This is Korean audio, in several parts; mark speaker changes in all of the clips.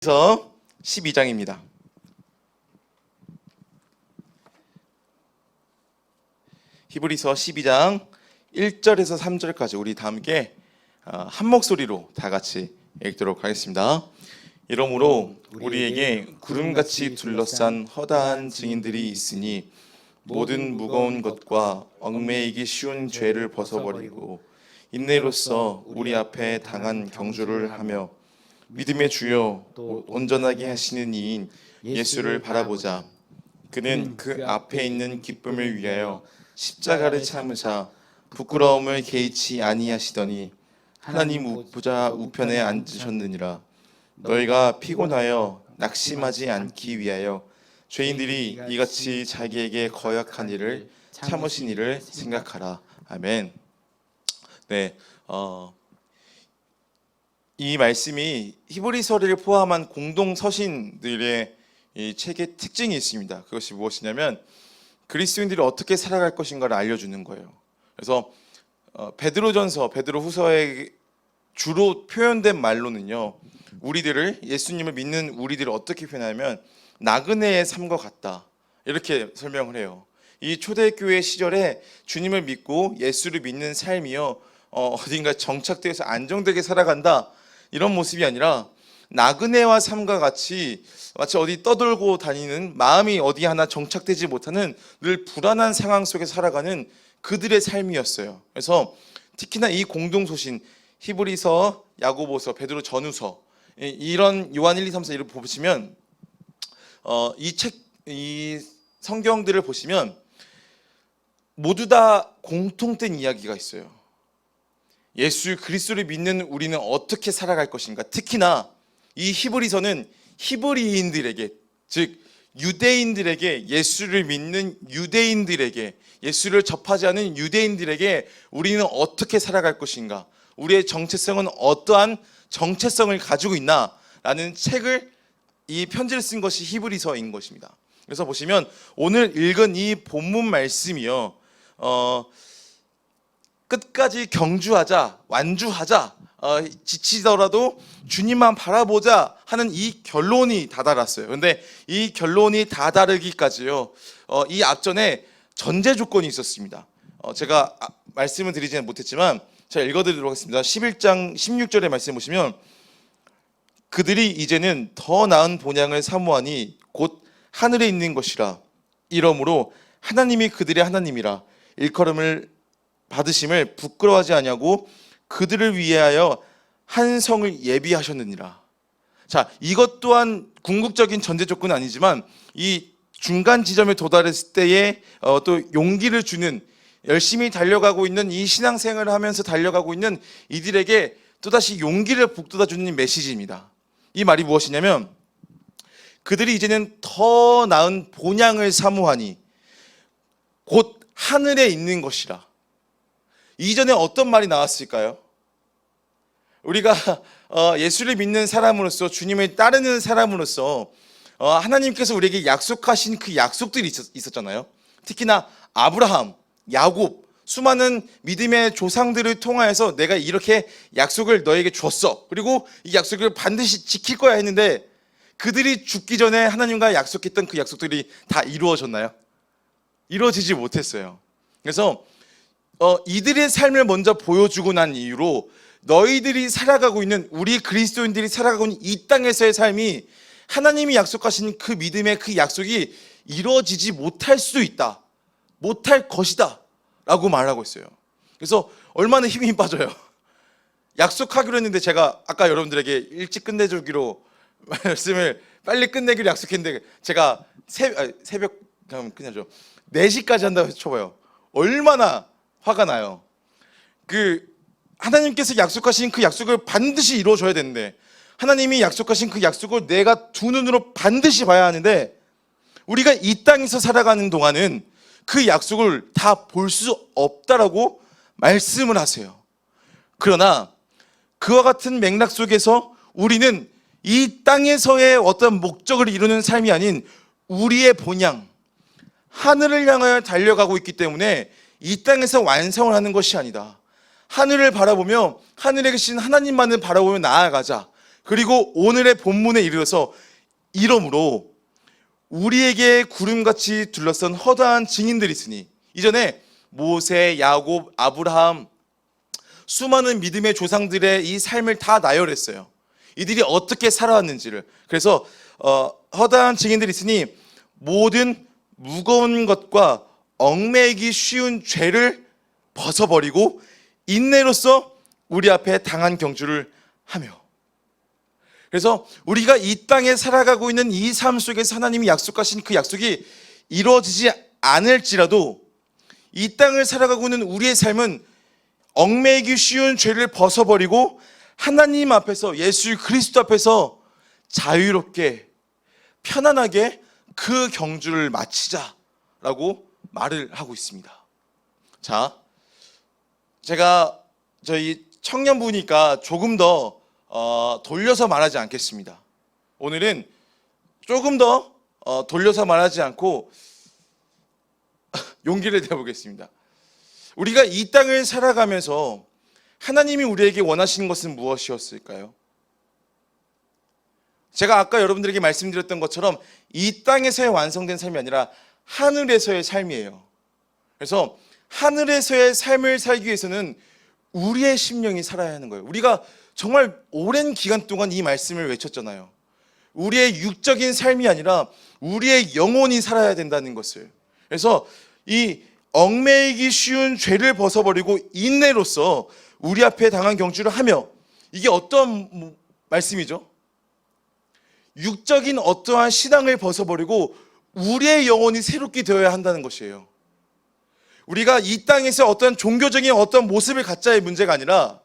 Speaker 1: 히브리서 12장입니다. 히브리서 12장 1절에서 3절까지 우리 다 함께 한 목소리로 다 같이 읽도록 하겠습니다. 이러므로 우리에게 구름같이 둘러싼 허다한 증인들이 있으니 모든 무거운 것과 얽매이기 쉬운 죄를 벗어버리고 인내로써 우리 앞에 당한 경주를 하며 믿음의 주요 온전하게 하시는 이인 예수를 바라보자. 그는 그 앞에 있는 기쁨을 위하여 십자가를 참으사 부끄러움을 개의치 아니하시더니 하나님 보좌 우편에 앉으셨느니라. 너희가 피곤하여 낙심하지 않기 위하여 죄인들이 이같이 자기에게 거역한 일을 참으신 일을 생각하라. 아멘. 네, 이 말씀이 히브리서를 포함한 공동 서신들의 이 책의 특징이 있습니다. 그것이 무엇이냐면 그리스도인들이 어떻게 살아갈 것인가를 알려주는 거예요. 그래서 베드로전서, 베드로후서에 주로 표현된 말로는요, 우리들을, 예수님을 믿는 우리들을 어떻게 표현하냐면 나그네의 삶과 같다, 이렇게 설명을 해요. 이 초대교회 시절에 주님을 믿고 예수를 믿는 삶이요, 어딘가 정착되어서 안정되게 살아간다, 이런 모습이 아니라 나그네와 삶과 같이 마치 어디 떠돌고 다니는, 마음이 어디 하나 정착되지 못하는 늘 불안한 상황 속에 살아가는 그들의 삶이었어요. 그래서 특히나 이 공동소신 히브리서, 야고보서, 베드로 전후서, 이런 요한 1, 2, 3, 4 이를 보시면 이 성경들을 보시면 모두 다 공통된 이야기가 있어요. 예수 그리스도를 믿는 우리는 어떻게 살아갈 것인가. 특히나 이 히브리서는 히브리인들에게, 즉 유대인들에게, 예수를 믿는 유대인들에게, 예수를 접하지 않은 유대인들에게 우리는 어떻게 살아갈 것인가, 우리의 정체성은 어떠한 정체성을 가지고 있나라는 책을, 이 편지를 쓴 것이 히브리서인 것입니다. 그래서 보시면 오늘 읽은 이 본문 말씀이요, 끝까지 경주하자, 완주하자, 지치더라도 주님만 바라보자 하는 이 결론이 다다랐어요. 그런데 이 결론이 다다르기까지요, 이 앞전에 전제 조건이 있었습니다. 제가 말씀을 드리지는 못했지만 제가 읽어드리도록 하겠습니다. 11장 16절의 말씀 보시면 그들이 이제는 더 나은 본향을 사모하니 곧 하늘에 있는 것이라. 이러므로 하나님이 그들의 하나님이라 일컬음을 받으심을 부끄러워하지 아니하고 그들을 위하여 한 성을 예비하셨느니라. 자, 이것 또한 궁극적인 전제 조건은 아니지만 이 중간 지점에 도달했을 때에 또 용기를 주는, 열심히 달려가고 있는 이 신앙생활을 하면서 달려가고 있는 이들에게 또다시 용기를 북돋아주는 메시지입니다. 이 말이 무엇이냐면 그들이 이제는 더 나은 본향을 사모하니 곧 하늘에 있는 것이라. 이전에 어떤 말이 나왔을까요? 우리가 예수를 믿는 사람으로서, 주님을 따르는 사람으로서 하나님께서 우리에게 약속하신 그 약속들이 있었잖아요. 특히나 아브라함, 야곱, 수많은 믿음의 조상들을 통하여서 내가 이렇게 약속을 너에게 줬어, 그리고 이 약속을 반드시 지킬 거야 했는데 그들이 죽기 전에 하나님과 약속했던 그 약속들이 다 이루어졌나요? 이루어지지 못했어요. 그래서 이들의 삶을 먼저 보여주고 난 이후로 너희들이 살아가고 있는, 우리 그리스도인들이 살아가고 있는 이 땅에서의 삶이 하나님이 약속하신 그 믿음의 그 약속이 이루어지지 못할 수도 있다, 못할 것이다 라고 말하고 있어요. 그래서 얼마나 힘이 빠져요. 약속하기로 했는데, 제가 아까 여러분들에게 일찍 끝내주기로 말씀을 빨리 끝내기로 약속했는데 제가 새벽 그냥 끝내죠, 4시까지 한다고 해서 쳐봐요. 얼마나 화가 나요. 하나님께서 약속하신 그 약속을 반드시 이루어줘야 되는데, 하나님이 약속하신 그 약속을 내가 두 눈으로 반드시 봐야 하는데, 우리가 이 땅에서 살아가는 동안은 그 약속을 다 볼 수 없다라고 말씀을 하세요. 그러나 그와 같은 맥락 속에서 우리는 이 땅에서의 어떤 목적을 이루는 삶이 아닌 우리의 본향, 하늘을 향하여 달려가고 있기 때문에 이 땅에서 완성을 하는 것이 아니다, 하늘을 바라보며 하늘에 계신 하나님만을 바라보며 나아가자, 그리고 오늘의 본문에 이르러서 이러므로 우리에게 구름같이 둘러싼 허다한 증인들이 있으니, 이전에 모세, 야곱, 아브라함 수많은 믿음의 조상들의 이 삶을 다 나열했어요. 이들이 어떻게 살아왔는지를. 그래서 허다한 증인들이 있으니 모든 무거운 것과 얽매이기 쉬운 죄를 벗어버리고 인내로서 우리 앞에 당한 경주를 하며. 그래서 우리가 이 땅에 살아가고 있는 이 삶 속에서 하나님이 약속하신 그 약속이 이루어지지 않을지라도 이 땅을 살아가고 있는 우리의 삶은 얽매이기 쉬운 죄를 벗어버리고 하나님 앞에서, 예수 그리스도 앞에서 자유롭게 편안하게 그 경주를 마치자라고 말을 하고 있습니다. 자, 제가 저희 청년부니까 조금 더 돌려서 말하지 않겠습니다. 오늘은 조금 더 돌려서 말하지 않고 용기를 내보겠습니다. 우리가 이 땅을 살아가면서 하나님이 우리에게 원하시는 것은 무엇이었을까요? 제가 아까 여러분들에게 말씀드렸던 것처럼 이 땅에서의 완성된 삶이 아니라 하늘에서의 삶이에요. 그래서 하늘에서의 삶을 살기 위해서는 우리의 심령이 살아야 하는 거예요. 우리가 정말 오랜 기간 동안 이 말씀을 외쳤잖아요. 우리의 육적인 삶이 아니라 우리의 영혼이 살아야 된다는 것을. 그래서 이 얽매이기 쉬운 죄를 벗어버리고 인내로서 우리 앞에 당한 경주를 하며, 이게 어떤 말씀이죠? 육적인 어떠한 신앙을 벗어버리고 우리의 영혼이 새롭게 되어야 한다는 것이에요. 우리가 이 땅에서 어떤 종교적인 어떤 모습을 갖자의 문제가 아니라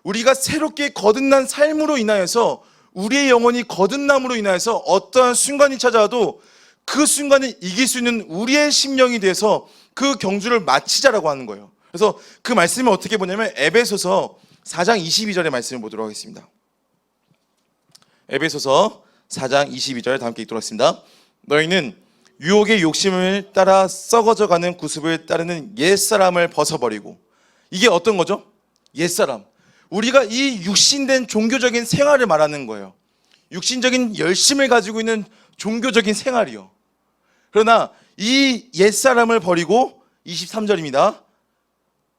Speaker 1: 우리가 새롭게 거듭난 삶으로 인하여서 우리의 영혼이 거듭남으로 인하여서 어떠한 순간이 찾아와도 그 순간을 이길 수 있는 우리의 심령이 돼서 그 경주를 마치자라고 하는 거예요. 그래서 그 말씀을 어떻게 보냐면 에베소서 4장 22절의 말씀을 보도록 하겠습니다. 에베소서 4장 22절 다 함께 읽도록 하겠습니다. 너희는 유혹의 욕심을 따라 썩어져가는 구습을 따르는 옛사람을 벗어버리고. 이게 어떤 거죠? 옛사람. 우리가 이 육신된 종교적인 생활을 말하는 거예요. 육신적인 열심을 가지고 있는 종교적인 생활이요. 그러나 이 옛사람을 버리고 23절입니다.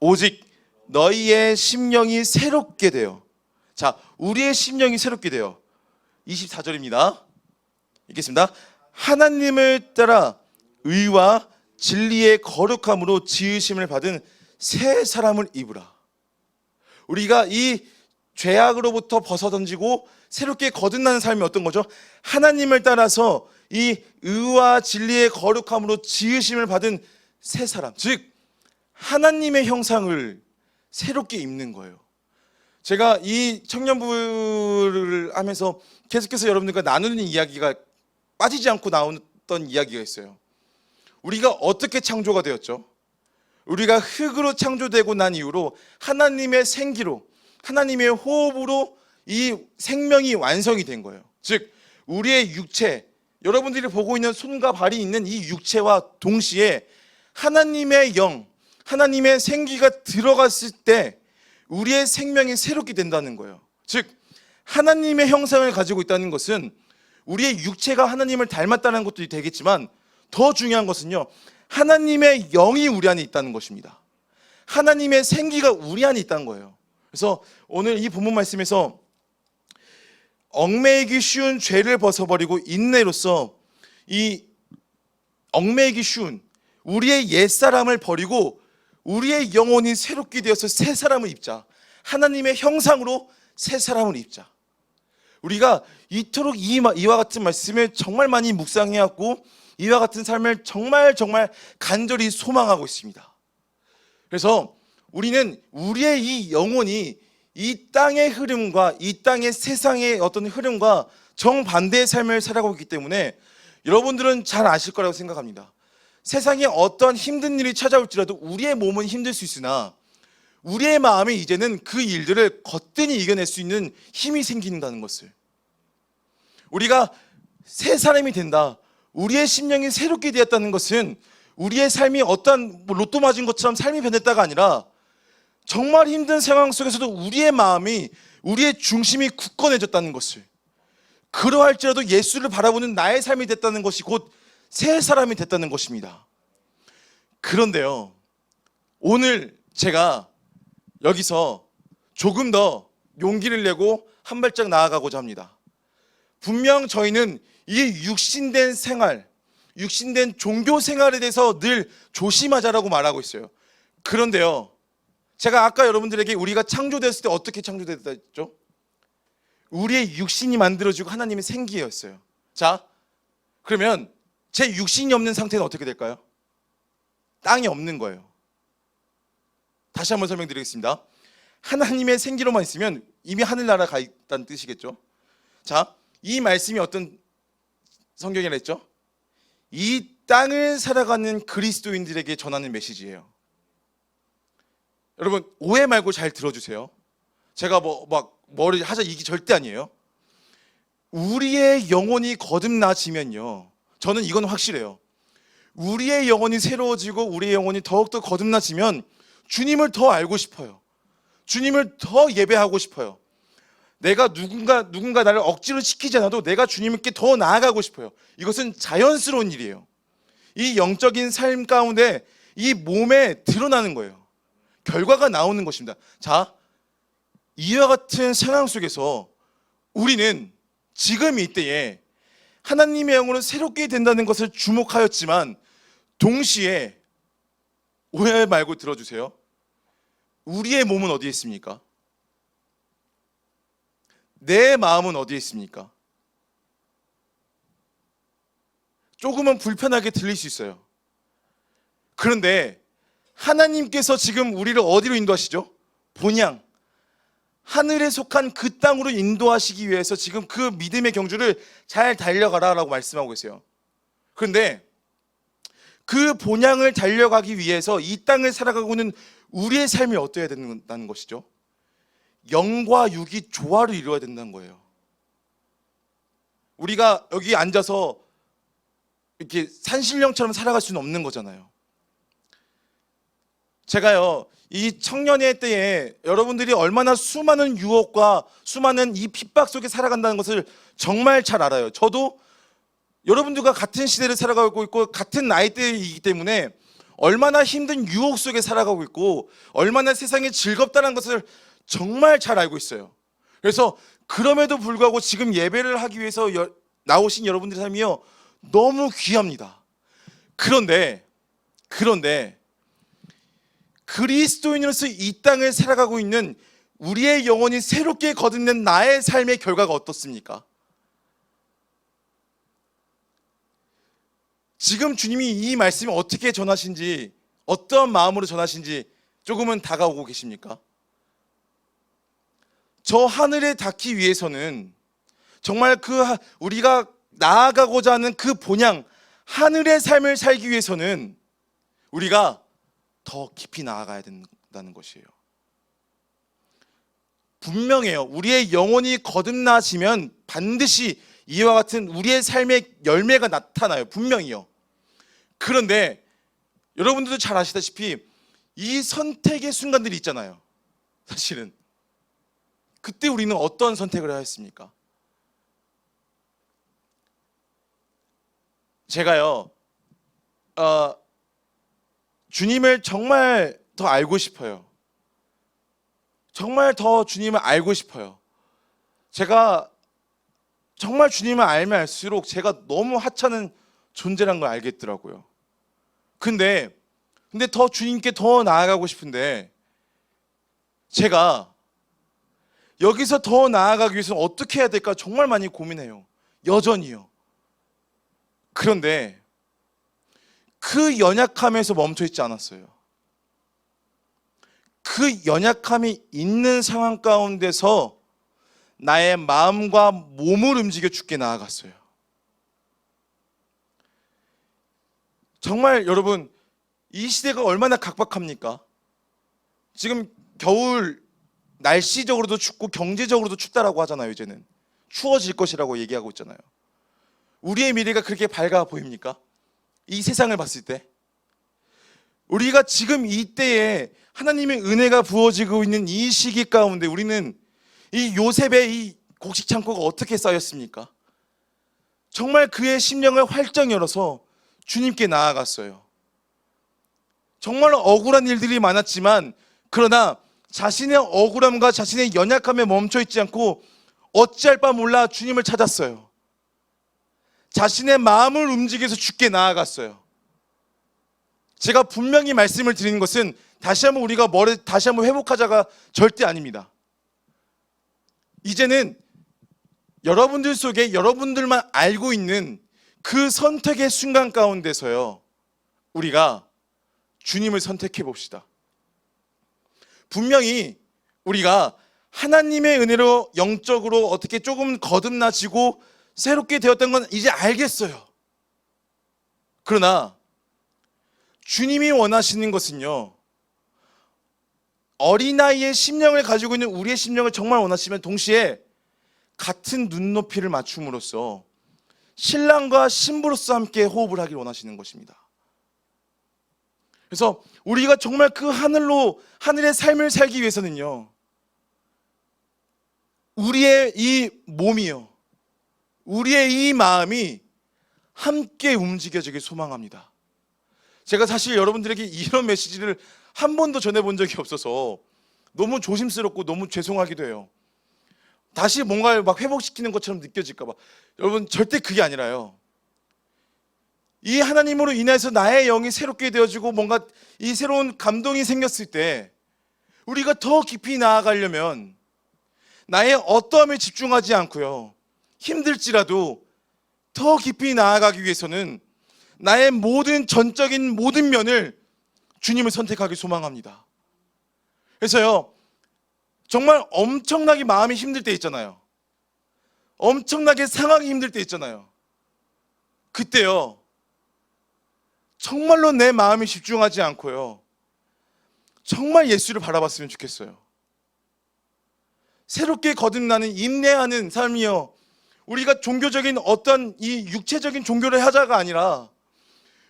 Speaker 1: 오직 너희의 심령이 새롭게 되어. 자, 우리의 심령이 새롭게 되어. 24절입니다. 읽겠습니다. 하나님을 따라 의와 진리의 거룩함으로 지으심을 받은 새 사람을 입으라. 우리가 이 죄악으로부터 벗어던지고 새롭게 거듭나는 삶이 어떤 거죠? 하나님을 따라서 이 의와 진리의 거룩함으로 지으심을 받은 새 사람, 즉 하나님의 형상을 새롭게 입는 거예요. 제가 이 청년부를 하면서 계속해서 여러분들과 나누는 이야기가 빠지지 않고 나왔던 이야기가 있어요. 우리가 어떻게 창조가 되었죠? 우리가 흙으로 창조되고 난 이후로 하나님의 생기로, 하나님의 호흡으로 이 생명이 완성이 된 거예요. 즉 우리의 육체, 여러분들이 보고 있는 손과 발이 있는 이 육체와 동시에 하나님의 영, 하나님의 생기가 들어갔을 때 우리의 생명이 새롭게 된다는 거예요. 즉 하나님의 형상을 가지고 있다는 것은 우리의 육체가 하나님을 닮았다는 것도 되겠지만 더 중요한 것은요, 하나님의 영이 우리 안에 있다는 것입니다. 하나님의 생기가 우리 안에 있다는 거예요. 그래서 오늘 이 본문 말씀에서 얽매이기 쉬운 죄를 벗어버리고 인내로서 이 얽매이기 쉬운 우리의 옛사람을 버리고 우리의 영혼이 새롭게 되어서 새 사람을 입자. 하나님의 형상으로 새 사람을 입자. 우리가 이토록 이와 같은 말씀을 정말 많이 묵상해왔고 이와 같은 삶을 정말 간절히 소망하고 있습니다. 그래서 우리는 우리의 이 영혼이 이 땅의 흐름과 이 땅의 세상의 어떤 흐름과 정반대의 삶을 살아가고 있기 때문에 여러분들은 잘 아실 거라고 생각합니다. 세상에 어떤 힘든 일이 찾아올지라도 우리의 몸은 힘들 수 있으나 우리의 마음이 이제는 그 일들을 거뜬히 이겨낼 수 있는 힘이 생긴다는 것을, 우리가 새 사람이 된다, 우리의 심령이 새롭게 되었다는 것은 우리의 삶이 어떤 로또 맞은 것처럼 삶이 변했다가 아니라 정말 힘든 상황 속에서도 우리의 마음이, 우리의 중심이 굳건해졌다는 것을, 그러할지라도 예수를 바라보는 나의 삶이 됐다는 것이 곧 새 사람이 됐다는 것입니다. 그런데요, 오늘 제가 여기서 조금 더 용기를 내고 한 발짝 나아가고자 합니다. 분명 저희는 이 육신된 생활, 육신된 종교 생활에 대해서 늘 조심하자라고 말하고 있어요. 그런데요, 제가 아까 여러분들에게 우리가 창조됐을 때 어떻게 창조됐다 했죠? 우리의 육신이 만들어지고 하나님의 생기였어요. 자, 그러면 제 육신이 없는 상태는 어떻게 될까요? 땅이 없는 거예요. 다시 한번 설명드리겠습니다. 하나님의 생기로만 있으면 이미 하늘나라 가 있다는 뜻이겠죠. 자, 이 말씀이 어떤 성경이라 했죠? 이 땅을 살아가는 그리스도인들에게 전하는 메시지예요. 여러분, 오해 말고 잘 들어주세요. 제가 뭐를 하자 이게 절대 아니에요. 우리의 영혼이 거듭나지면요, 저는 이건 확실해요. 우리의 영혼이 새로워지고 우리의 영혼이 더욱더 거듭나지면 주님을 더 알고 싶어요. 주님을 더 예배하고 싶어요. 내가 누군가 나를 억지로 시키지 않아도 내가 주님께 더 나아가고 싶어요. 이것은 자연스러운 일이에요. 이 영적인 삶 가운데 이 몸에 드러나는 거예요. 결과가 나오는 것입니다. 자, 이와 같은 상황 속에서 우리는 지금 이때에 하나님의 영으로 새롭게 된다는 것을 주목하였지만, 동시에 오해 말고 들어주세요. 우리의 몸은 어디에 있습니까? 내 마음은 어디에 있습니까? 조금은 불편하게 들릴 수 있어요. 그런데 하나님께서 지금 우리를 어디로 인도하시죠? 본향, 하늘에 속한 그 땅으로 인도하시기 위해서 지금 그 믿음의 경주를 잘 달려가라라고 말씀하고 계세요. 그런데 그 본향을 달려가기 위해서 이 땅을 살아가고 있는 우리의 삶이 어떠해야 된다는 것이죠? 영과 육이 조화를 이루어야 된다는 거예요. 우리가 여기 앉아서 이렇게 산신령처럼 살아갈 수는 없는 거잖아요. 제가요, 이 청년의 때에 여러분들이 얼마나 수많은 유혹과 수많은 이 핍박 속에 살아간다는 것을 정말 잘 알아요. 저도 여러분들과 같은 시대를 살아가고 있고 같은 나이대이기 때문에 얼마나 힘든 유혹 속에 살아가고 있고 얼마나 세상이 즐겁다는 것을 정말 잘 알고 있어요. 그래서 그럼에도 불구하고 지금 예배를 하기 위해서 나오신 여러분들의 삶이요, 너무 귀합니다. 그런데 그리스도인으로서 이 땅을 살아가고 있는 우리의 영혼이 새롭게 거듭낸 나의 삶의 결과가 어떻습니까? 지금 주님이 이 말씀을 어떻게 전하신지, 어떠한 마음으로 전하신지 조금은 다가오고 계십니까? 저 하늘에 닿기 위해서는 정말 우리가 나아가고자 하는 그 본향, 하늘의 삶을 살기 위해서는 우리가 더 깊이 나아가야 된다는 것이에요. 분명해요. 우리의 영혼이 거듭나지면 반드시 이와 같은 우리의 삶의 열매가 나타나요. 분명히요. 그런데 여러분들도 잘 아시다시피 이 선택의 순간들이 있잖아요. 사실은 그때 우리는 어떤 선택을 해야 했습니까? 제가요, 주님을 정말 더 알고 싶어요. 정말 더 주님을 알고 싶어요. 제가 정말 주님을 알면 알수록 제가 너무 하찮은 존재란 걸 알겠더라고요. 근데 더 주님께 더 나아가고 싶은데, 제가 여기서 더 나아가기 위해서는 어떻게 해야 될까 정말 많이 고민해요. 여전히요. 그런데 그 연약함에서 멈춰 있지 않았어요. 그 연약함이 있는 상황 가운데서 나의 마음과 몸을 움직여 주께 나아갔어요. 정말 여러분, 이 시대가 얼마나 각박합니까? 지금 겨울 날씨적으로도 춥고 경제적으로도 춥다라고 하잖아요. 이제는 추워질 것이라고 얘기하고 있잖아요. 우리의 미래가 그렇게 밝아 보입니까? 이 세상을 봤을 때 우리가 지금 이때에 하나님의 은혜가 부어지고 있는 이 시기 가운데 우리는 이 요셉의 이 곡식 창고가 어떻게 쌓였습니까? 정말 그의 심령을 활짝 열어서 주님께 나아갔어요. 정말 억울한 일들이 많았지만 그러나 자신의 억울함과 자신의 연약함에 멈춰 있지 않고 어찌할 바 몰라 주님을 찾았어요. 자신의 마음을 움직여서 주께 나아갔어요. 제가 분명히 말씀을 드리는 것은 다시 한번 우리가 다시 한번 회복하자가 절대 아닙니다. 이제는 여러분들 속에 여러분들만 알고 있는 그 선택의 순간 가운데서요, 우리가 주님을 선택해 봅시다. 분명히 우리가 하나님의 은혜로 영적으로 어떻게 조금 거듭나지고 새롭게 되었던 건 이제 알겠어요. 그러나 주님이 원하시는 것은요, 어린아이의 심령을 가지고 있는 우리의 심령을 정말 원하시면 동시에 같은 눈높이를 맞춤으로써 신랑과 신부로서 함께 호흡을 하길 원하시는 것입니다. 그래서 우리가 정말 그 하늘의 삶을 살기 위해서는요, 우리의 이 몸이요, 우리의 이 마음이 함께 움직여지길 소망합니다. 제가 사실 여러분들에게 이런 메시지를 한 번도 전해본 적이 없어서 너무 조심스럽고 너무 죄송하기도 해요. 다시 뭔가를 막 회복시키는 것처럼 느껴질까 봐. 여러분, 절대 그게 아니라요, 이 하나님으로 인해서 나의 영이 새롭게 되어지고 뭔가 이 새로운 감동이 생겼을 때 우리가 더 깊이 나아가려면 나의 어떠함에 집중하지 않고요, 힘들지라도 더 깊이 나아가기 위해서는 나의 전적인 모든 면을 주님을 선택하기 소망합니다. 그래서요, 정말 엄청나게 마음이 힘들 때 있잖아요. 엄청나게 상황이 힘들 때 있잖아요. 그때요, 정말로 내 마음이 집중하지 않고요, 정말 예수를 바라봤으면 좋겠어요. 새롭게 거듭나는 인내하는 삶이요, 우리가 종교적인 어떤 이 육체적인 종교를 하자가 아니라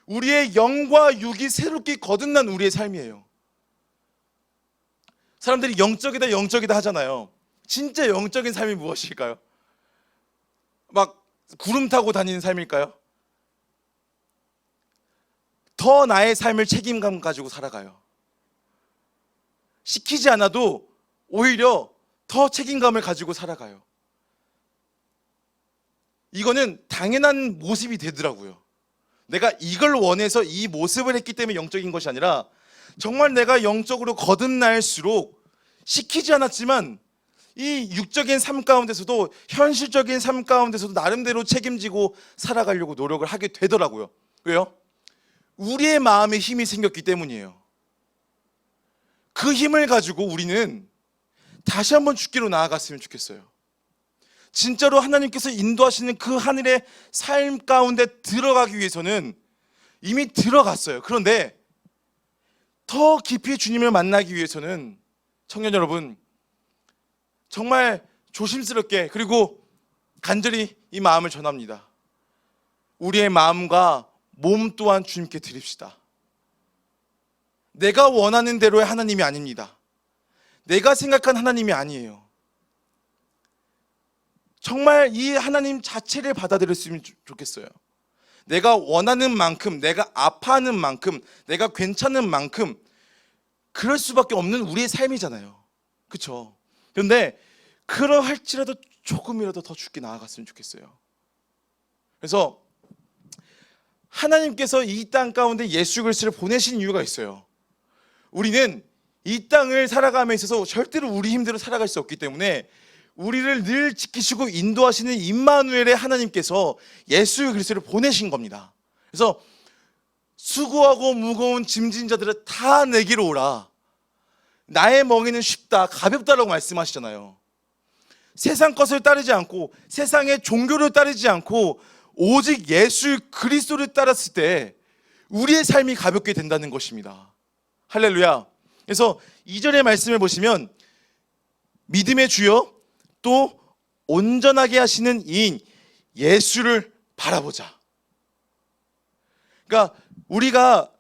Speaker 1: 우리의 영과 육이 새롭게 거듭난 우리의 삶이에요. 사람들이 영적이다 하잖아요. 진짜 영적인 삶이 무엇일까요? 막 구름 타고 다니는 삶일까요? 더 나의 삶을 책임감 가지고 살아가요. 시키지 않아도 오히려 더 책임감을 가지고 살아가요. 이거는 당연한 모습이 되더라고요. 내가 이걸 원해서 이 모습을 했기 때문에 영적인 것이 아니라 정말 내가 영적으로 거듭날수록 시키지 않았지만 이 육적인 삶 가운데서도 현실적인 삶 가운데서도 나름대로 책임지고 살아가려고 노력을 하게 되더라고요. 왜요? 우리의 마음에 힘이 생겼기 때문이에요. 그 힘을 가지고 우리는 다시 한번 주께로 나아갔으면 좋겠어요. 진짜로 하나님께서 인도하시는 그 하늘의 삶 가운데 들어가기 위해서는 이미 들어갔어요. 그런데 더 깊이 주님을 만나기 위해서는 청년 여러분, 정말 조심스럽게 그리고 간절히 이 마음을 전합니다. 우리의 마음과 몸 또한 주님께 드립시다. 내가 원하는 대로의 하나님이 아닙니다. 내가 생각한 하나님이 아니에요. 정말 이 하나님 자체를 받아들였으면 좋겠어요. 내가 원하는 만큼, 내가 아파하는 만큼, 내가 괜찮은 만큼 그럴 수밖에 없는 우리의 삶이잖아요. 그렇죠? 그런데 그러할지라도 조금이라도 더 주께 나아갔으면 좋겠어요. 그래서 하나님께서 이 땅 가운데 예수 그리스도를 보내신 이유가 있어요. 우리는 이 땅을 살아감에 있어서 절대로 우리 힘대로 살아갈 수 없기 때문에 우리를 늘 지키시고 인도하시는 임마누엘의 하나님께서 예수 그리스도를 보내신 겁니다. 그래서 수고하고 무거운 짐진 자들을 다 내게로 오라. 나의 멍에는 쉽다, 가볍다라고 말씀하시잖아요. 세상 것을 따르지 않고 세상의 종교를 따르지 않고 오직 예수 그리스도를 따랐을 때 우리의 삶이 가볍게 된다는 것입니다. 할렐루야. 그래서 2절의 말씀을 보시면 믿음의 주여 또 온전하게 하시는 이인 예수를 바라보자. 그러니까 우리가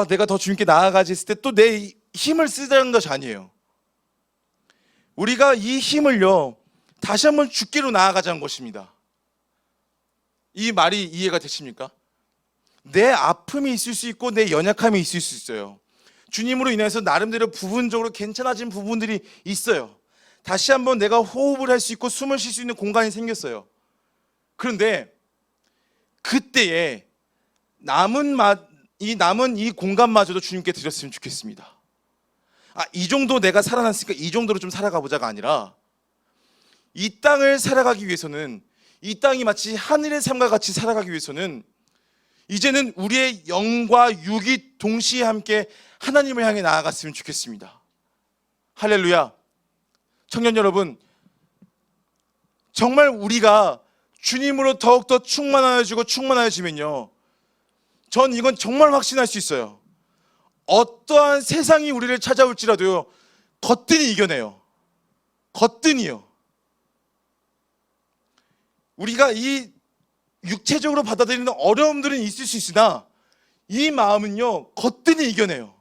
Speaker 1: 내가 더 주님께 나아가지 했을 때 또 내 힘을 쓰자는 것이 아니에요. 우리가 이 힘을요 다시 한번 주께로 나아가자는 것입니다. 이 말이 이해가 되십니까? 내 아픔이 있을 수 있고 내 연약함이 있을 수 있어요. 주님으로 인해서 나름대로 부분적으로 괜찮아진 부분들이 있어요. 다시 한번 내가 호흡을 할 수 있고 숨을 쉴 수 있는 공간이 생겼어요. 그런데 그때에 남은 이 공간마저도 주님께 드렸으면 좋겠습니다. 이 정도 내가 살아났으니까 이 정도로 좀 살아가 보자가 아니라, 이 땅을 살아가기 위해서는, 이 땅이 마치 하늘의 삶과 같이 살아가기 위해서는 이제는 우리의 영과 육이 동시에 함께 하나님을 향해 나아갔으면 좋겠습니다. 할렐루야. 청년 여러분, 정말 우리가 주님으로 더욱더 충만하여지면요, 전 이건 정말 확신할 수 있어요. 어떠한 세상이 우리를 찾아올지라도요, 거뜬히 이겨내요. 거뜬히요. 우리가 이 육체적으로 받아들이는 어려움들은 있을 수 있으나 이 마음은요 거뜬히 이겨내요.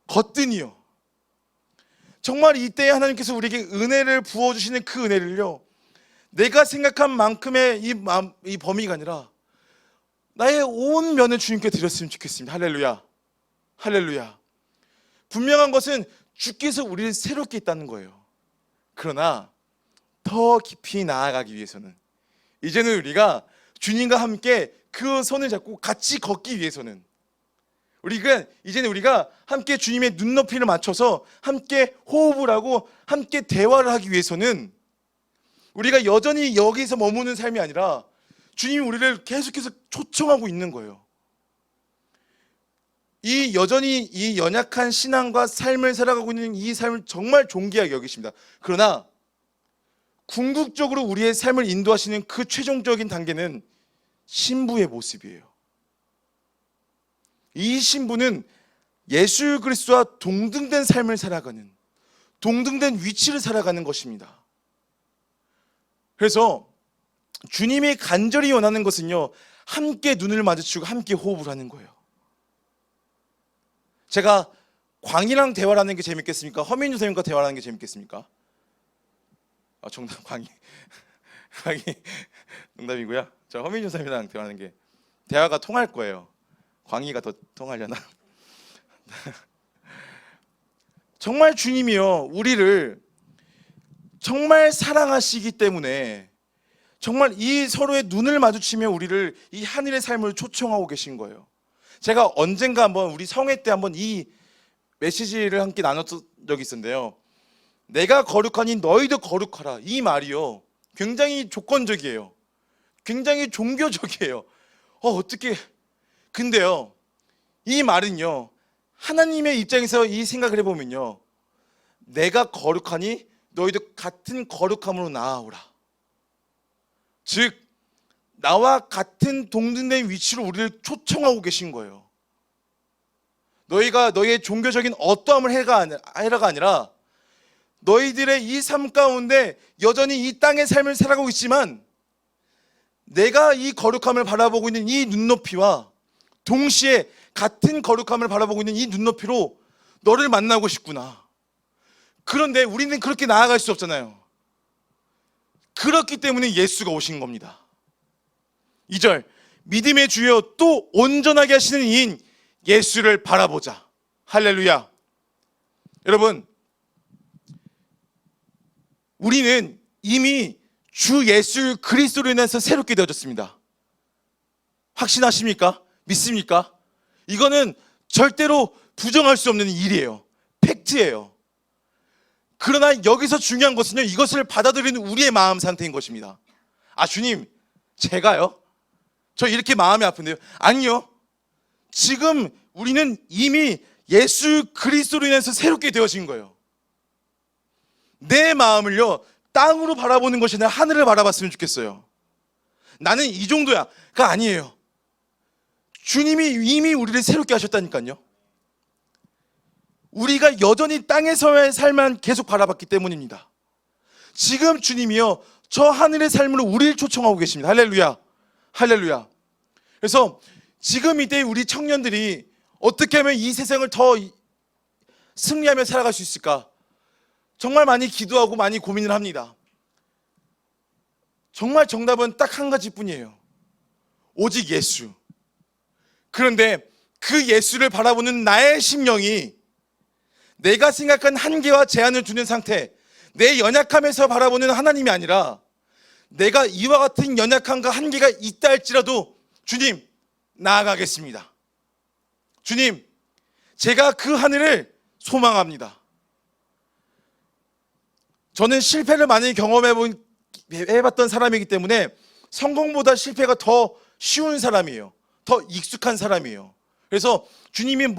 Speaker 1: 거뜬히요. 정말 이때에 하나님께서 우리에게 은혜를 부어주시는 그 은혜를요, 내가 생각한 만큼의 이 범위가 아니라 나의 온 면을 주님께 드렸으면 좋겠습니다. 할렐루야. 할렐루야. 분명한 것은 주께서 우리를 새롭게 했다는 거예요. 그러나 더 깊이 나아가기 위해서는, 이제는 우리가 주님과 함께 그 손을 잡고 같이 걷기 위해서는, 이제는 우리가 함께 주님의 눈높이를 맞춰서 함께 호흡을 하고 함께 대화를 하기 위해서는, 우리가 여전히 여기서 머무는 삶이 아니라 주님이 우리를 계속해서 초청하고 있는 거예요. 여전히 이 연약한 신앙과 삶을 살아가고 있는 이 삶을 정말 존귀하게 여기십니다. 그러나 궁극적으로 우리의 삶을 인도하시는 그 최종적인 단계는 신부의 모습이에요. 이 신부는 예수 그리스도와 동등된 삶을 살아가는, 동등된 위치를 살아가는 것입니다. 그래서 주님이 간절히 원하는 것은요, 함께 눈을 마주치고 함께 호흡을 하는 거예요. 제가 광이랑 대화를 하는 게 재밌겠습니까? 허민주 선생님과 대화를 하는 게 재밌겠습니까? 정답 광이. 농담이고요. 저 허민주 선생님이랑 대화하는 게 대화가 통할 거예요. 광희가 더 통하려나? 정말 주님이요, 우리를 정말 사랑하시기 때문에 정말 이 서로의 눈을 마주치며 우리를 이 하늘의 삶을 초청하고 계신 거예요. 제가 언젠가 한번 우리 성회 때 한번 이 메시지를 함께 나눴던 적이 있었는데요, 내가 거룩하니 너희도 거룩하라, 이 말이요 굉장히 조건적이에요. 굉장히 종교적이에요. 어떻게, 근데요 이 말은요, 하나님의 입장에서 이 생각을 해보면요, 내가 거룩하니 너희도 같은 거룩함으로 나아오라. 즉 나와 같은 동등된 위치로 우리를 초청하고 계신 거예요. 너희가 너희의 종교적인 어떠함을 해라가 아니라, 너희들의 이 삶 가운데 여전히 이 땅의 삶을 살아가고 있지만 내가 이 거룩함을 바라보고 있는 이 눈높이와 동시에 같은 거룩함을 바라보고 있는 이 눈높이로 너를 만나고 싶구나. 그런데 우리는 그렇게 나아갈 수 없잖아요. 그렇기 때문에 예수가 오신 겁니다. 2절, 믿음의 주여 또 온전하게 하시는 이인 예수를 바라보자. 할렐루야. 여러분, 우리는 이미 주 예수 그리스도로 인해서 새롭게 되어졌습니다. 확신하십니까? 믿습니까? 이거는 절대로 부정할 수 없는 일이에요. 팩트예요. 그러나 여기서 중요한 것은요, 이것을 받아들이는 우리의 마음 상태인 것입니다. 주님, 제가요? 저 이렇게 마음이 아픈데요? 아니요. 지금 우리는 이미 예수 그리스도로 인해서 새롭게 되어진 거예요. 내 마음을요, 땅으로 바라보는 것이 아니라 하늘을 바라봤으면 좋겠어요. 나는 이 정도야가 아니에요. 주님이 이미 우리를 새롭게 하셨다니까요. 우리가 여전히 땅에서의 삶만 계속 바라봤기 때문입니다. 지금 주님이요, 저 하늘의 삶으로 우리를 초청하고 계십니다. 할렐루야. 할렐루야. 그래서 지금 이때 우리 청년들이 어떻게 하면 이 세상을 더 승리하며 살아갈 수 있을까? 정말 많이 기도하고 많이 고민을 합니다. 정말 정답은 딱 한 가지뿐이에요. 오직 예수. 그런데 그 예수를 바라보는 나의 심령이 내가 생각한 한계와 제한을 두는 상태, 내 연약함에서 바라보는 하나님이 아니라 내가 이와 같은 연약함과 한계가 있다 할지라도 주님, 나아가겠습니다. 주님, 제가 그 하늘을 소망합니다. 저는 실패를 많이 해봤던 사람이기 때문에 성공보다 실패가 더 쉬운 사람이에요. 더 익숙한 사람이에요. 그래서 주님이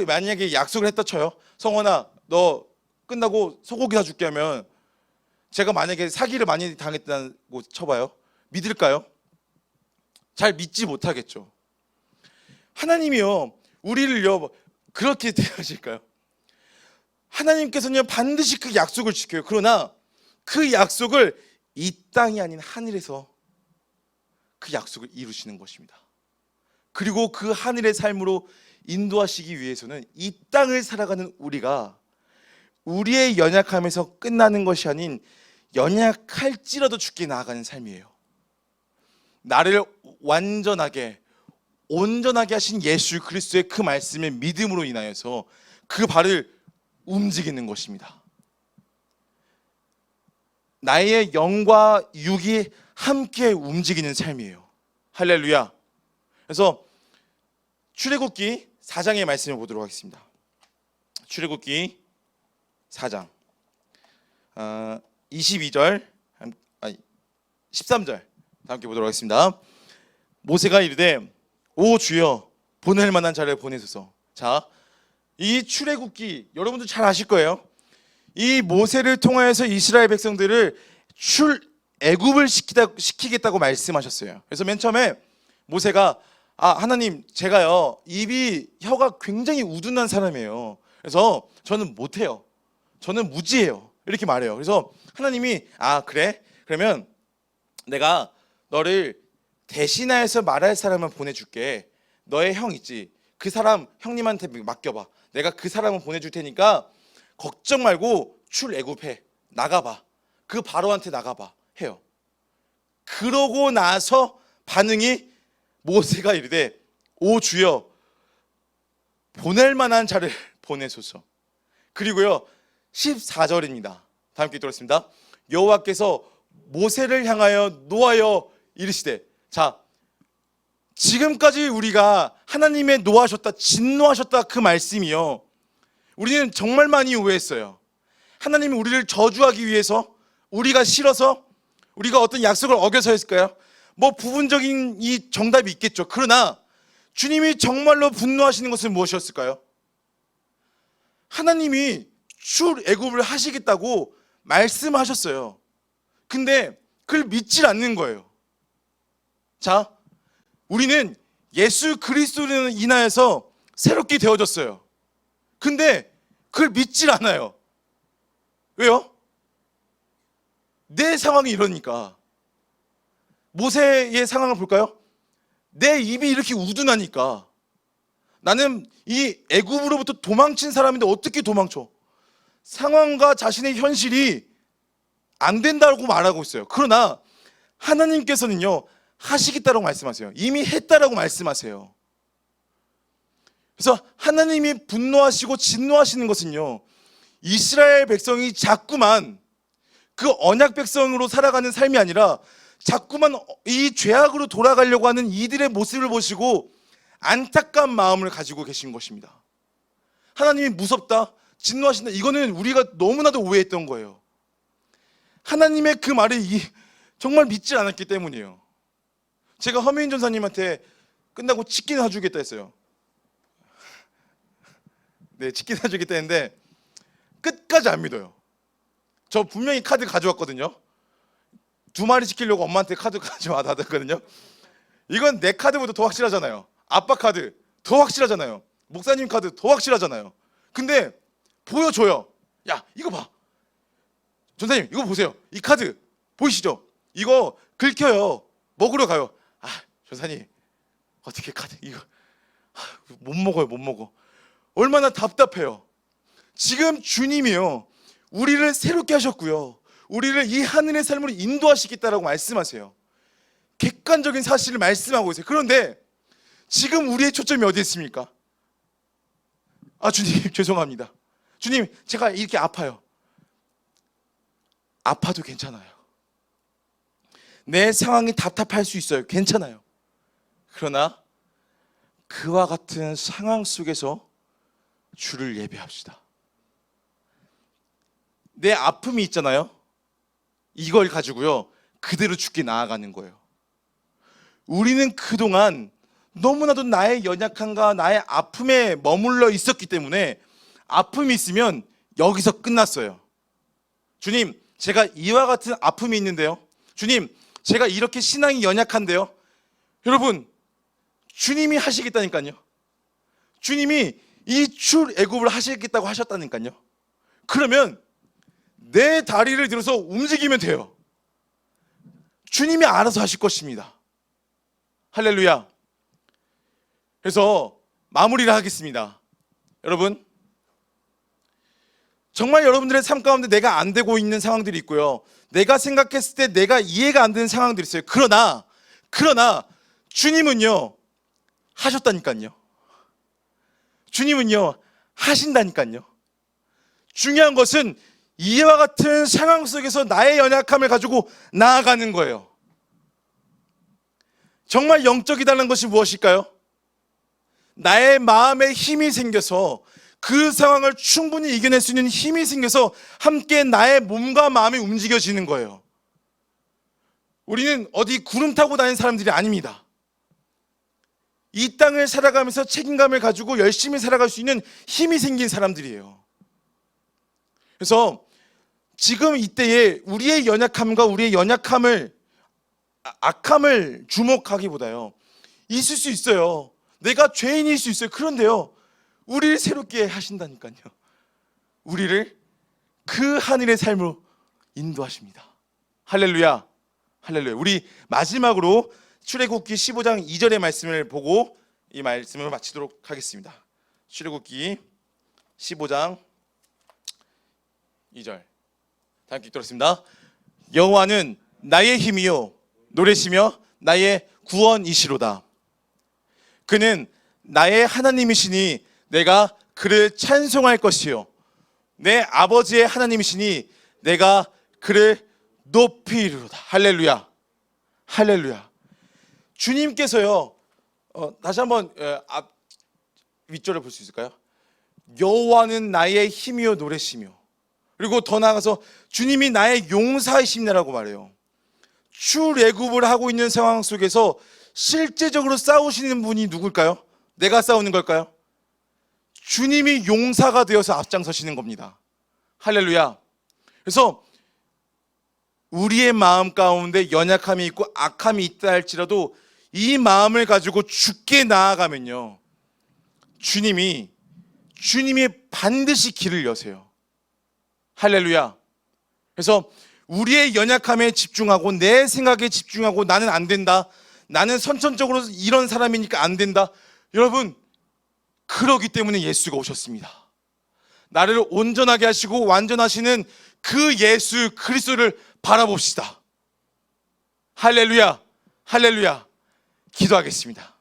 Speaker 1: 만약에 약속을 했다 쳐요. 성원아, 너 끝나고 소고기 사줄게 하면, 제가 만약에 사기를 많이 당했다고 쳐봐요. 믿을까요? 잘 믿지 못하겠죠. 하나님이요, 우리를요 그렇게 대하실까요? 하나님께서는 반드시 그 약속을 지켜요. 그러나 그 약속을 이 땅이 아닌 하늘에서 그 약속을 이루시는 것입니다. 그리고 그 하늘의 삶으로 인도하시기 위해서는 이 땅을 살아가는 우리가 우리의 연약함에서 끝나는 것이 아닌 연약할지라도 죽게 나아가는 삶이에요. 나를 완전하게 온전하게 하신 예수 그리스도의 그 말씀의 믿음으로 인하여서 그 발을 움직이는 것입니다. 나의 영과 육이 함께 움직이는 삶이에요. 할렐루야. 그래서 출애굽기 4장의 말씀을 보도록 하겠습니다. 출애굽기 4장 22절 13절 함께 보도록 하겠습니다. 모세가 이르되 오 주여 보낼 만한 자를 보내소서. 자, 이 출애굽기 여러분들 잘 아실 거예요. 이 모세를 통하여서 이스라엘 백성들을 출애굽을 시키겠다고 말씀하셨어요. 그래서 맨 처음에 모세가 하나님, 제가요 혀가 굉장히 우둔한 사람이에요. 그래서 저는 못해요. 저는 무지해요. 이렇게 말해요. 그래서 하나님이 그래? 그러면 내가 너를 대신하여서 말할 사람을 보내줄게. 너의 형 있지? 그 사람 형님한테 맡겨봐. 내가 그 사람을 보내줄 테니까 걱정 말고 출애굽해. 나가봐. 그 바로한테 나가봐. 해요. 그러고 나서 반응이 모세가 이르되 오 주여 보낼 만한 자를 보내소서. 그리고요 14절입니다. 다 함께 읽도록습니다. 여호와께서 모세를 향하여 노하여 이르시되. 자, 지금까지 우리가 하나님의 노하셨다, 진노하셨다 그 말씀이요, 우리는 정말 많이 오해했어요. 하나님이 우리를 저주하기 위해서, 우리가 싫어서, 우리가 어떤 약속을 어겨서 했을까요? 부분적인 이 정답이 있겠죠. 그러나 주님이 정말로 분노하시는 것은 무엇이었을까요? 하나님이 출애굽을 하시겠다고 말씀하셨어요. 근데 그걸 믿질 않는 거예요. 자, 우리는 예수 그리스도로 인하여서 새롭게 되어졌어요. 근데 그걸 믿질 않아요. 왜요? 내 상황이 이러니까. 모세의 상황을 볼까요? 내 입이 이렇게 우둔하니까. 나는 이 애굽으로부터 도망친 사람인데 어떻게 도망쳐? 상황과 자신의 현실이 안 된다고 말하고 있어요. 그러나 하나님께서는요 하시겠다라고 말씀하세요. 이미 했다라고 말씀하세요. 그래서 하나님이 분노하시고 진노하시는 것은요, 이스라엘 백성이 자꾸만 그 언약 백성으로 살아가는 삶이 아니라 자꾸만 이 죄악으로 돌아가려고 하는 이들의 모습을 보시고 안타까운 마음을 가지고 계신 것입니다. 하나님이 무섭다, 진노하신다, 이거는 우리가 너무나도 오해했던 거예요. 하나님의 그 말을 정말 믿지 않았기 때문이에요. 제가 허메인 전사님한테 끝나고 치킨 사주겠다 했어요. 네, 치킨 사주겠다 했는데 끝까지 안 믿어요. 저 분명히 카드 가져왔거든요. 2마리 시키려고 엄마한테 카드 가져와 놨거든요. 이건 내 카드보다 더 확실하잖아요. 아빠 카드 더 확실하잖아요. 목사님 카드 더 확실하잖아요. 근데 보여줘요. 야, 이거 봐. 전사님, 이거 보세요. 이 카드 보이시죠? 이거 긁혀요. 먹으러 가요. 전사님, 어떻게 카드 이거 못 먹어요. 못 먹어. 얼마나 답답해요. 지금 주님이요, 우리를 새롭게 하셨고요, 우리를 이 하늘의 삶으로 인도하시겠다라고 말씀하세요. 객관적인 사실을 말씀하고 있어요. 그런데 지금 우리의 초점이 어디에 있습니까? 주님 죄송합니다. 주님 제가 이렇게 아파요. 아파도 괜찮아요. 내 상황이 답답할 수 있어요. 괜찮아요. 그러나 그와 같은 상황 속에서 주를 예배합시다. 내 아픔이 있잖아요. 이걸 가지고요 그대로 죽게 나아가는 거예요. 우리는 그동안 너무나도 나의 연약함과 나의 아픔에 머물러 있었기 때문에 아픔이 있으면 여기서 끝났어요. 주님 제가 이와 같은 아픔이 있는데요, 주님 제가 이렇게 신앙이 연약한데요. 여러분 주님이 하시겠다니까요. 주님이 이 출애굽을 하시겠다고 하셨다니까요. 그러면 내 다리를 들어서 움직이면 돼요. 주님이 알아서 하실 것입니다. 할렐루야. 그래서 마무리를 하겠습니다. 여러분 정말 여러분들의 삶 가운데 내가 안 되고 있는 상황들이 있고요, 내가 생각했을 때 내가 이해가 안 되는 상황들이 있어요. 그러나 주님은요 하셨다니까요. 주님은요 하신다니까요. 중요한 것은 이와 같은 상황 속에서 나의 연약함을 가지고 나아가는 거예요. 정말 영적이다는 것이 무엇일까요? 나의 마음에 힘이 생겨서 그 상황을 충분히 이겨낼 수 있는 힘이 생겨서 함께 나의 몸과 마음이 움직여지는 거예요. 우리는 어디 구름 타고 다니는 사람들이 아닙니다. 이 땅을 살아가면서 책임감을 가지고 열심히 살아갈 수 있는 힘이 생긴 사람들이에요. 그래서 지금 이때에 우리의 연약함과 우리의 악함을 주목하기보다요, 있을 수 있어요. 내가 죄인일 수 있어요. 그런데요 우리를 새롭게 하신다니까요. 우리를 그 하늘의 삶으로 인도하십니다. 할렐루야. 할렐루야. 우리 마지막으로 출애굽기 15장 2절의 말씀을 보고 이 말씀을 마치도록 하겠습니다. 출애굽기 15장 2절 다 함께 읽도록습니다. 여호와는 나의 힘이요 노래시며 나의 구원이시로다. 그는 나의 하나님이시니 내가 그를 찬송할 것이요 내 아버지의 하나님이시니 내가 그를 높이리로다. 할렐루야. 할렐루야. 주님께서요 다시 한번 앞 윗절을 볼 수 있을까요? 여호와는 나의 힘이요 노래시며, 그리고 더 나아가서 주님이 나의 용사이십니다라고 말해요. 출애굽을 하고 있는 상황 속에서 실제적으로 싸우시는 분이 누굴까요? 내가 싸우는 걸까요? 주님이 용사가 되어서 앞장서시는 겁니다. 할렐루야. 그래서 우리의 마음 가운데 연약함이 있고 악함이 있다 할지라도 이 마음을 가지고 주께 나아가면요 주님이 반드시 길을 여세요. 할렐루야. 그래서 우리의 연약함에 집중하고 내 생각에 집중하고 나는 안 된다, 나는 선천적으로 이런 사람이니까 안 된다, 여러분 그러기 때문에 예수가 오셨습니다. 나를 온전하게 하시고 완전하시는 그 예수 그리스도를 바라봅시다. 할렐루야. 할렐루야. 기도하겠습니다.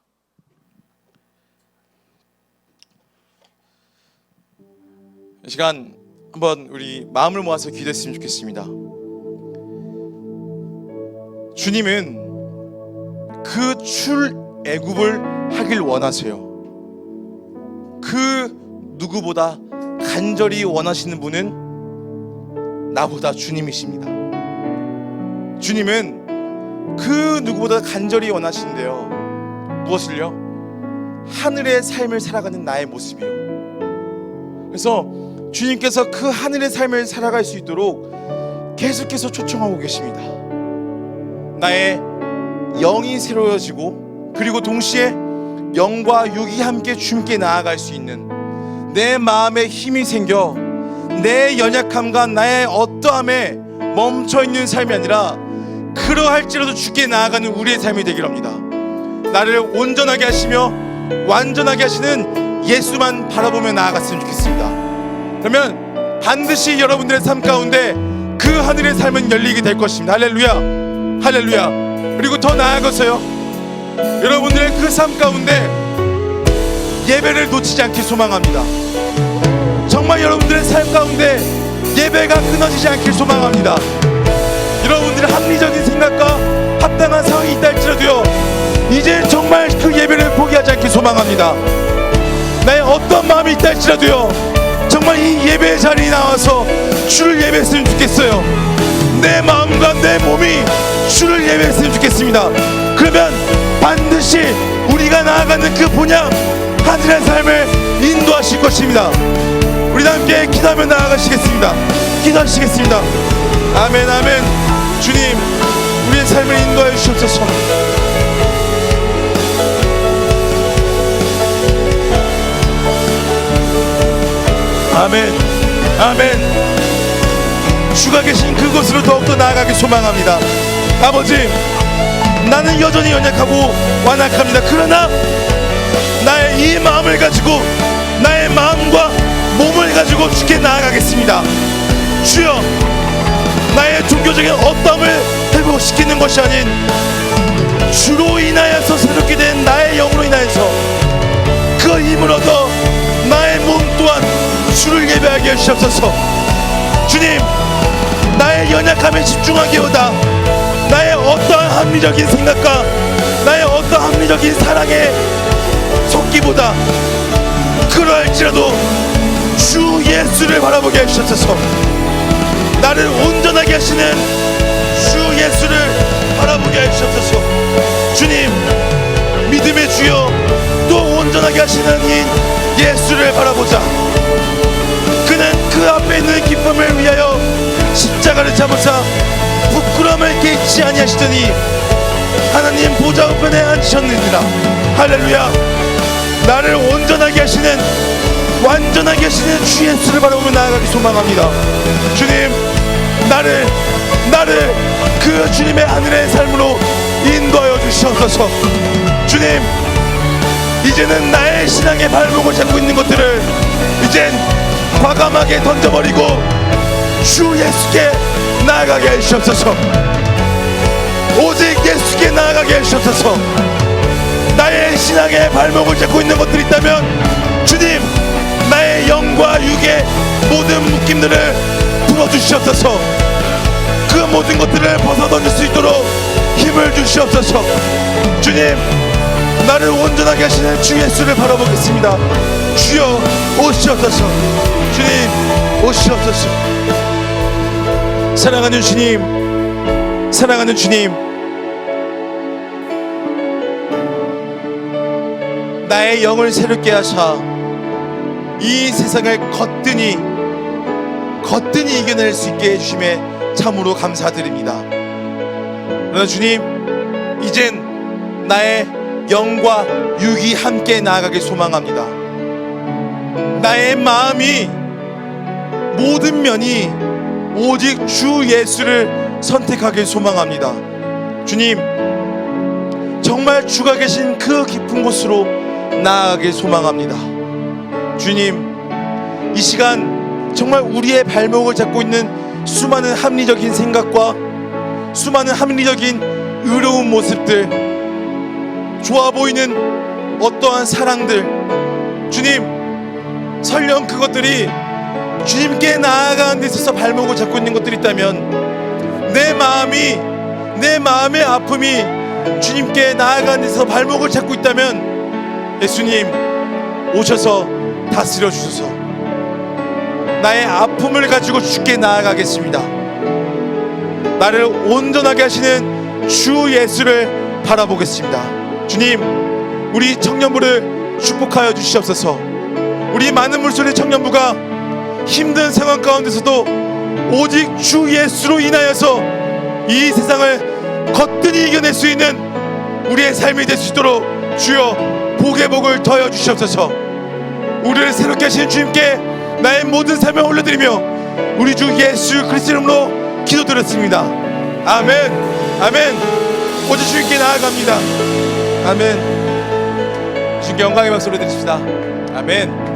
Speaker 1: 이 시간 한번 우리 마음을 모아서 기도했으면 좋겠습니다. 주님은 그 출애굽을 하길 원하세요. 그 누구보다 간절히 원하시는 분은 나보다 주님이십니다. 주님은 그 누구보다 간절히 원하시는데요, 무엇을요? 하늘의 삶을 살아가는 나의 모습이요. 그래서 주님께서 그 하늘의 삶을 살아갈 수 있도록 계속해서 초청하고 계십니다. 나의 영이 새로워지고 그리고 동시에 영과 육이 함께 주님께 나아갈 수 있는 내 마음에 힘이 생겨 내 연약함과 나의 어떠함에 멈춰있는 삶이 아니라 그러할지라도 주께 나아가는 우리의 삶이 되길 합니다. 나를 온전하게 하시며 완전하게 하시는 예수만 바라보며 나아갔으면 좋겠습니다. 그러면 반드시 여러분들의 삶 가운데 그 하늘의 삶은 열리게 될 것입니다. 할렐루야, 할렐루야. 그리고 더 나아가서요, 여러분들의 그 삶 가운데 예배를 놓치지 않길 소망합니다. 정말 여러분들의 삶 가운데 예배가 끊어지지 않길 소망합니다. 여러분들의 합리적인 생각과 합당한 상황이 있다 할지라도요, 이제 정말 그 예배를 포기하지 않길 소망합니다. 나의 어떤 마음이 있다 할지라도요, 정말 이 예배의 자리에 나와서 주를 예배했으면 좋겠어요. 내 마음과 내 몸이 주를 예배했으면 좋겠습니다. 그러면 반드시 우리가 나아가는 그 본향 하늘의 삶을 인도하실 것입니다. 우리 함께 기도하며 나아가시겠습니다. 기도하시겠습니다. 아멘, 아멘. 주님, 우리의 삶을 인도하여 주옵소서. 아멘, 아멘. 주가 계신 그곳으로 더욱더 나아가길 소망합니다. 아버지, 나는 여전히 연약하고 완악합니다. 그러나 나의 이 마음을 가지고, 나의 마음과 몸을 가지고 주께 나아가겠습니다. 주여, 나의 종교적인 어떠함을 회복시키는 것이 아닌 주로 인하여서 새롭게 된 나의 영으로 인하여서 그 힘을 얻어 나의 몸 또한 주를 예배하게 해주옵소서. 주님, 나의 연약함에 집중하기보다 나의 어떠한 합리적인 생각과 나의 어떠한 합리적인 사랑에 속기보다, 그러할지라도 주 예수를 바라보게 해주셔서 나를 온전하게 하시는 주 예수를 바라보게 해주셔서, 주님, 믿음의 주여, 또 온전하게 하시는 이 예수를 바라보자. 그는 그 앞에 있는 기쁨을 위하여 십자가를 잡으사 부끄러움을 깨치 아니하시더니 하나님 보좌 우편에 앉으셨느니라. 할렐루야. 나를 온전하게 하시는, 완전하게 하시는 주 예수를 바라보며 나아가기 소망합니다. 주님, 나를 그 주님의 하늘의 삶으로 인도하여 주시옵소서. 주님, 이제는 나의 신앙의 발목을 잡고 있는 것들을 이젠 과감하게 던져버리고 주 예수께 나아가게 해주옵소서. 오직 예수께 나아가게 해주옵소서. 나의 신앙의 발목을 잡고 있는 것들이 있다면 주님, 나의 영과 육의 모든 묶임들을 풀어주시옵소서. 그 모든 것들을 벗어던질 수 있도록 힘을 주시옵소서. 주님, 나를 온전하게 하시는 주 예수를 바라보겠습니다. 주여 오시옵소서. 주님 오시옵소서. 사랑하는 주님, 사랑하는 주님, 나의 영을 새롭게 하사 이 세상을 거뜬히 이겨낼 수 있게 해주심에 참으로 감사드립니다. 그러나 주님, 이젠 나의 영과 육이 함께 나아가길 소망합니다. 나의 마음이, 모든 면이 오직 주 예수를 선택하길 소망합니다. 주님, 정말 주가 계신 그 깊은 곳으로 나아가길 소망합니다. 주님, 이 시간 정말 우리의 발목을 잡고 있는 수많은 합리적인 생각과 수많은 합리적인 의로운 모습들, 좋아 보이는 어떠한 사랑들, 주님, 설령 그것들이 주님께 나아가는 데 있어서 발목을 잡고 있는 것들이 있다면 내 마음의 아픔이 주님께 나아가는 데 있어서 발목을 잡고 있다면 예수님 오셔서 다스려 주소서. 나의 아픔을 가지고 주께 나아가겠습니다. 나를 온전하게 하시는 주 예수를 바라보겠습니다. 주님, 우리 청년부를 축복하여 주시옵소서. 우리 많은 물소리 청년부가 힘든 상황 가운데서도 오직 주 예수로 인하여서 이 세상을 거뜬히 이겨낼 수 있는 우리의 삶이 될 수 있도록 주여 복의 복을 더하여 주시옵소서. 우리를 새롭게 하시는 주님께 나의 모든 삶을 올려드리며 우리 주 예수 그리스도 이름으로 기도드렸습니다. 아멘, 아멘. 오직 주님께 나아갑니다. 아멘. 주님께 영광의 박수 올려드립시다. 아멘.